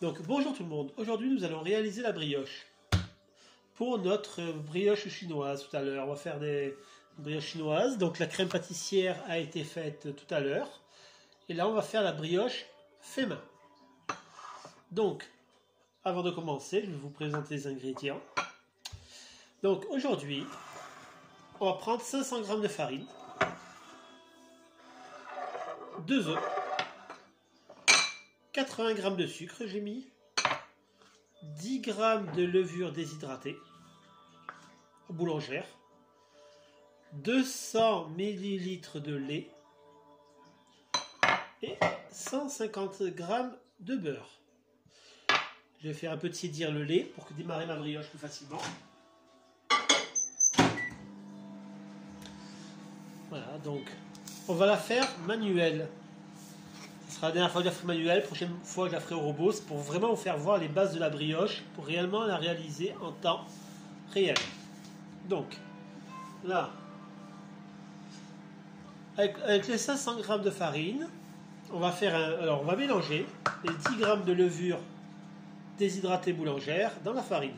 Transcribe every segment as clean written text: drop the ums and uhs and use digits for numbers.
Donc bonjour tout le monde, aujourd'hui nous allons réaliser la brioche. Pour notre brioche chinoise tout à l'heure, on va faire des brioches chinoises. Donc la crème pâtissière a été faite tout à l'heure. Et là on va faire la brioche fait main. Donc, avant de commencer, je vais vous présenter les ingrédients. Donc aujourd'hui, on va prendre 500 g de farine, 2 œufs, 80 g de sucre j'ai mis, 10 g de levure déshydratée boulangère, 200 ml de lait et 150 g de beurre. Je vais faire un peu tiédir le lait pour démarrer ma brioche plus facilement. Voilà, donc on va la faire manuelle. Ce sera la dernière fois que je la ferai manuelle, la prochaine fois je la ferai au robot. C'est pour vraiment vous faire voir les bases de la brioche, pour réellement la réaliser en temps réel. Donc, là, avec les 500 g de farine, on va faire alors on va mélanger les 10 g de levure déshydratée boulangère dans la farine.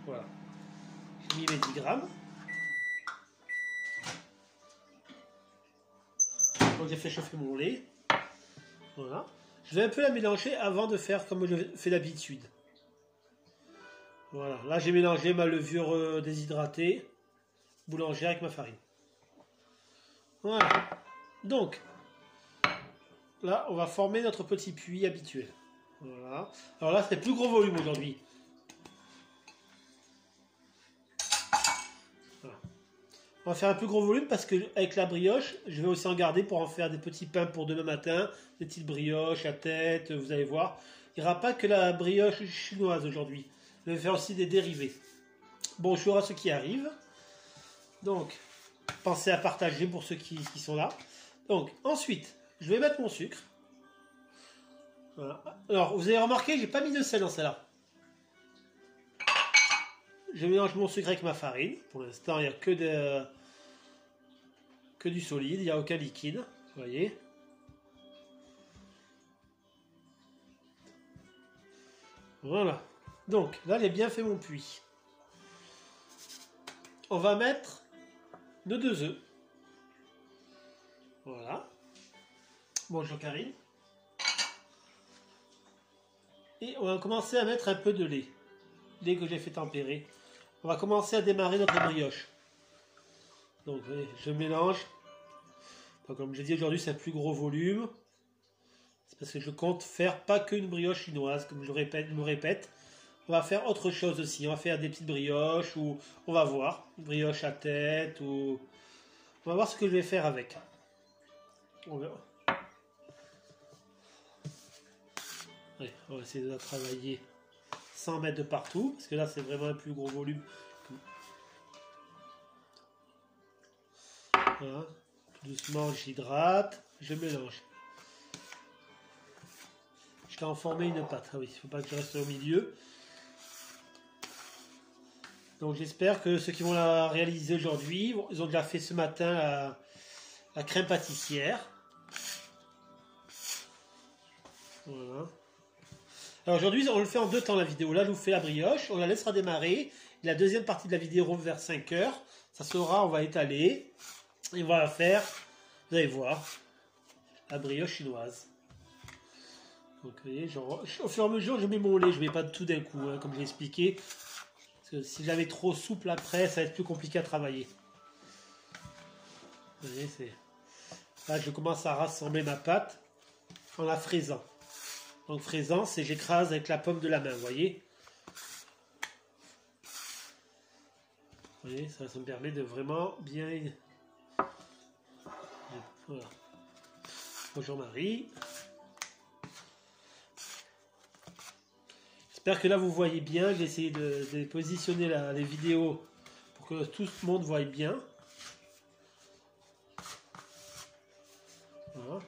Voilà. J'ai mis mes 10 g. Donc j'ai fait chauffer mon lait. Voilà. Je vais un peu la mélanger avant de faire comme je fais d'habitude. Voilà. Là j'ai mélangé ma levure déshydratée boulangère avec ma farine. Voilà. Donc là on va former notre petit puits habituel. Voilà. Alors là c'est plus gros volume aujourd'hui. Voilà. On va faire un plus gros volume parce que avec la brioche, je vais aussi en garder pour en faire des petits pains pour demain matin, des petites brioches à tête, vous allez voir. Il n'y aura pas que la brioche chinoise aujourd'hui. Je vais faire aussi des dérivés. Bonjour à ceux qui arrivent. Donc, pensez à partager pour ceux qui sont là. Donc, ensuite, je vais mettre mon sucre. Voilà. Alors, vous avez remarqué, j'ai pas mis de sel dans celle-là. Je mélange mon sucre avec ma farine. Pour l'instant, il n'y a que du solide, il n'y a aucun liquide. Vous voyez. Voilà. Donc, là, j'ai bien fait mon puits. On va mettre nos 2 œufs. Voilà. Bonjour Karine. Et on va commencer à mettre un peu de lait. Lait que j'ai fait tempérer. On va commencer à démarrer notre brioche. Donc je mélange. Donc, comme je l'ai dit aujourd'hui, c'est un plus gros volume. C'est parce que je compte faire pas qu'une brioche chinoise, comme je me répète. On va faire autre chose aussi. On va faire des petites brioches ou on va voir. Une brioche à tête ou... On va voir ce que je vais faire avec. On verra. Allez, on va essayer de la travailler sans mettre de partout, parce que là c'est vraiment un plus gros volume. Voilà. Tout doucement j'hydrate, je mélange. Jusqu'à en former une pâte. Ah oui, il ne faut pas que je reste au milieu. Donc j'espère que ceux qui vont la réaliser aujourd'hui, ils ont déjà fait ce matin la crème pâtissière. Voilà. Alors aujourd'hui, on le fait en 2 temps la vidéo. Là, je vous fais la brioche, on la laissera démarrer. Et la deuxième partie de la vidéo vers 5 h. Ça sera, on va étaler. Et on va la faire, vous allez voir, la brioche chinoise. Donc vous voyez, genre, au fur et à mesure, je mets mon lait. Je ne mets pas tout d'un coup, hein, comme j'ai expliqué. Parce que si j'avais trop souple après, ça va être plus compliqué à travailler. Vous voyez, c'est... Là, je commence à rassembler ma pâte en la fraisant. Donc fraisant, c'est j'écrase avec la paume de la main, vous voyez. Vous voyez, ça me permet de vraiment bien... Voilà. Bonjour Marie. J'espère que là vous voyez bien. J'ai essayé de positionner les vidéos pour que tout le monde voie bien. Voilà.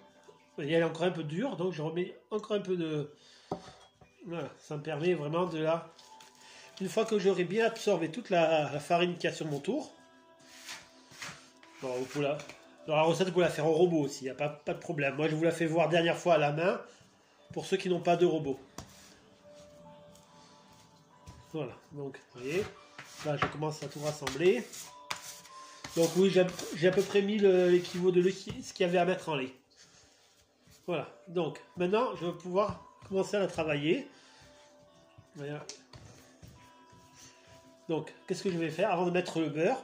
Elle est encore un peu dure, donc je remets encore un peu de... Voilà, ça me permet vraiment de la... Une fois que j'aurai bien absorbé toute la farine qu'il y a sur mon tour, bon, vous pouvez la... Alors la recette, vous pouvez la faire au robot aussi, il n'y a pas de problème. Moi, je vous la fais voir dernière fois à la main, pour ceux qui n'ont pas de robot. Voilà, donc vous voyez, là je commence à tout rassembler. Donc oui, j'ai à peu près mis l'équivalent de ce qu'il y avait à mettre en lait. Voilà, donc maintenant je vais pouvoir commencer à la travailler. Voilà. Donc qu'est-ce que je vais faire avant de mettre le beurre?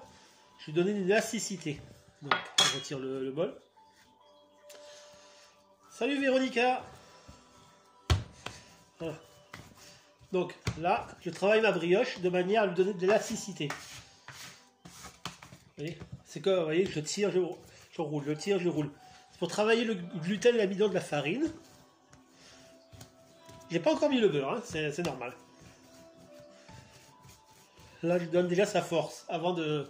Je vais donner une élasticité. Donc je retire le bol. Salut Véronica. Voilà. Donc là, je travaille ma brioche de manière à lui donner de l'élasticité. Vous voyez, c'est que, vous voyez, je tire, je roule, je tire, je roule. C'est pour travailler le gluten et l'amidon de la farine. J'ai pas encore mis le beurre, hein, c'est normal. Là, je donne déjà sa force avant de...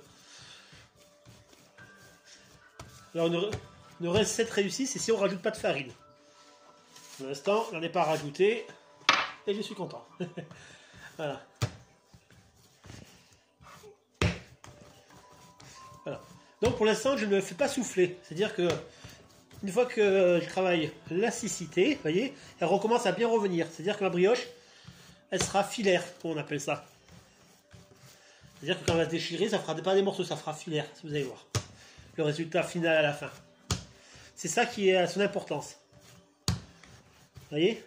Alors, une recette réussie, c'est si on rajoute pas de farine. Pour l'instant, j'en ai pas rajouté et je suis content. Voilà. Voilà. Donc pour l'instant, je ne me fais pas souffler. C'est-à-dire que une fois que je travaille l'élasticité, vous voyez, elle recommence à bien revenir. C'est-à-dire que ma brioche, elle sera filaire, comme on appelle ça. C'est-à-dire que quand elle va se déchirer, ça fera pas des morceaux, ça fera filaire, si vous allez voir. Le résultat final à la fin. C'est ça qui est à son importance. Vous voyez?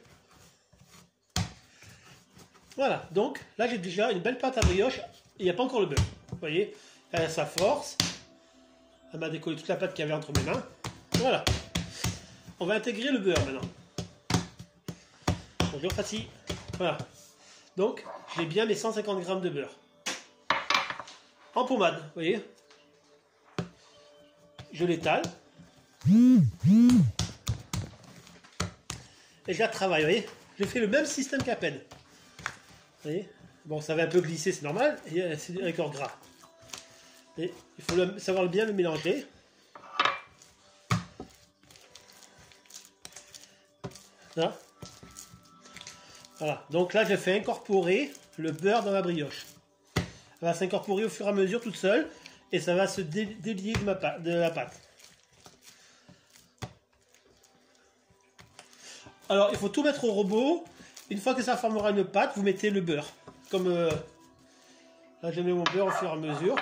Voilà, donc là j'ai déjà une belle pâte à brioche et il n'y a pas encore le beurre. Vous voyez? Elle a sa force. Elle m'a décollé toute la pâte qu'il y avait entre mes mains. Voilà. On va intégrer le beurre maintenant. Bonjour Fatih. Voilà. Donc, j'ai bien mes 150 g de beurre. En pommade, vous voyez? Je l'étale. Et je la travaille, vous voyez? Je fais le même système qu'à peine. Vous voyez? Bon, ça va un peu glisser, c'est normal. Et c'est encore gras. Et il faut savoir bien le mélanger. Là. Voilà. Donc là, je fais incorporer le beurre dans la brioche. Elle va s'incorporer au fur et à mesure toute seule. Et ça va se délier de la pâte. Alors, il faut tout mettre au robot. Une fois que ça formera une pâte, vous mettez le beurre. Comme là, je mets mon beurre au fur et à mesure.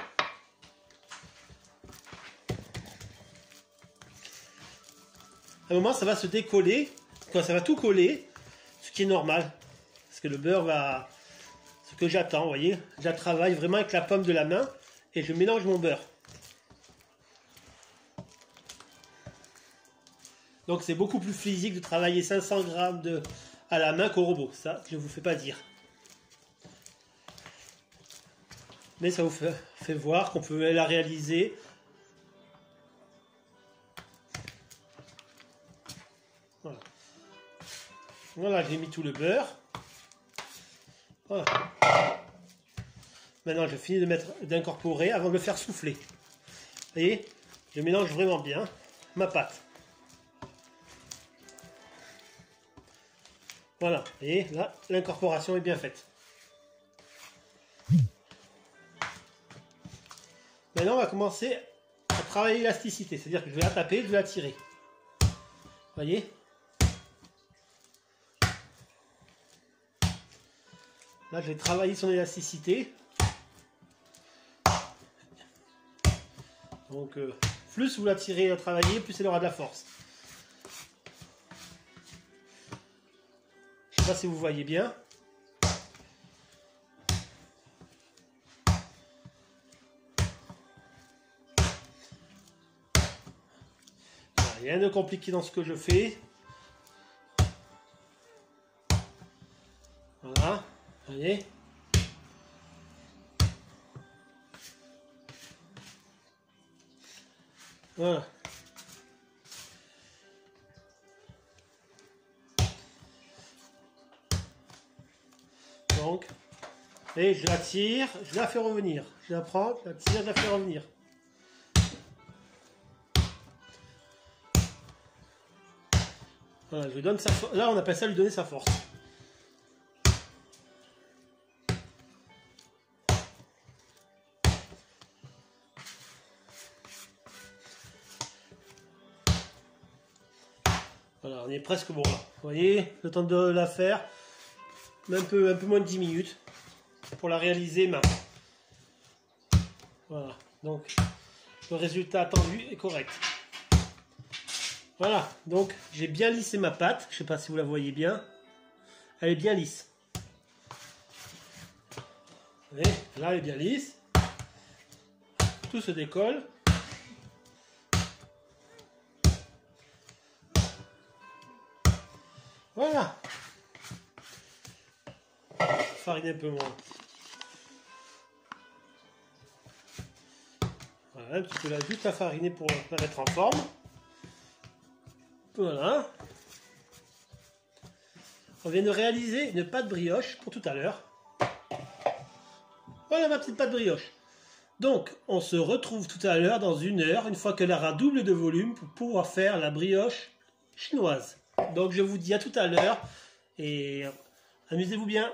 À un moment, ça va se décoller. Quand ça va tout coller, ce qui est normal. Parce que le beurre va... Ce que j'attends, vous voyez. Je travaille vraiment avec la paume de la main. Et je mélange mon beurre. Donc c'est beaucoup plus physique de travailler 500 g à la main qu'au robot. Ça, je ne vous fais pas dire. Mais ça vous fait voir qu'on peut la réaliser. Voilà. Voilà, j'ai mis tout le beurre. Voilà. Maintenant, je finis d'incorporer avant de le faire souffler. Vous voyez, je mélange vraiment bien ma pâte. Voilà, et là, l'incorporation est bien faite. Maintenant, on va commencer à travailler l'élasticité. C'est-à-dire que je vais la taper, je vais la tirer. Vous voyez? Là, je vais travailler son élasticité. Donc, plus vous la tirez et la travaillez, plus elle aura de la force. Je ne sais pas si vous voyez bien. Rien de compliqué dans ce que je fais. Voilà, vous voyez. Voilà. Donc, et je la tire, je la fais revenir. Je la prends, je la tire, je la fais revenir. Voilà, je lui donne sa force. Là, on appelle ça lui donner sa force. Voilà, on est presque bon là. Vous voyez, le temps de la faire, un peu moins de 10 minutes. pour la réaliser mince. Voilà, donc le résultat attendu est correct. Voilà, donc j'ai bien lissé ma pâte, je ne sais pas si vous la voyez bien, elle est bien lisse. Vous voyez, là elle est bien lisse, tout se décolle. Voilà. Fariner un peu moins. Voilà, un petit peu là, juste à fariner pour la mettre en forme. Voilà. On vient de réaliser une pâte brioche pour tout à l'heure. Voilà ma petite pâte brioche. Donc, on se retrouve tout à l'heure dans 1 heure, une fois qu'elle aura double de volume, pour pouvoir faire la brioche chinoise. Donc, je vous dis à tout à l'heure et amusez-vous bien.